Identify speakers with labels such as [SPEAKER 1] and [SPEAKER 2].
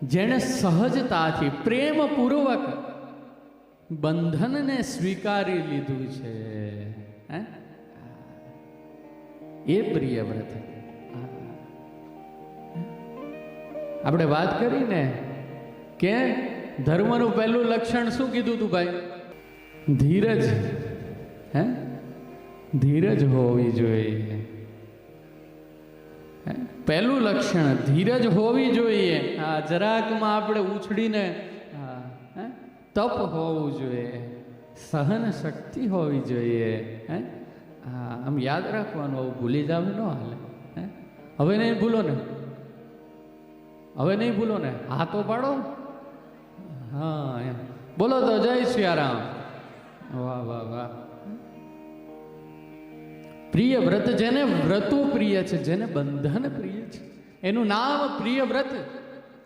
[SPEAKER 1] જેણે સહજતાથી પ્રેમપૂર્વક બંધનને સ્વીકારી લીધું છે, એ પ્રિય વ્રત. આપણે વાત કરીને કે ધર્મનું પહેલું લક્ષણ શું કીધું તું ભાઈ? ધીરજ. ધીરજ હોવી જોઈએ. પહેલું લક્ષણ ધીરજ હોવી જોઈએ. જરાકમાં આપણે ઉછળીને તપ હોવું જોઈએ, સહન શક્તિ હોવી જોઈએ. આમ યાદ રાખવાનું, આવું ભૂલી જાવ ન હાલે. હવે નહીં ભૂલો ને, હવે નહીં ભૂલો ને, હા તો પાડો. હા એમ બોલો તો જય સિયારામ. વાહ વાહ વાહ. પ્રિય વ્રત, જેને વ્રતો પ્રિય છે, જેને બંધન પ્રિય છે, એનું નામ પ્રિય વ્રત.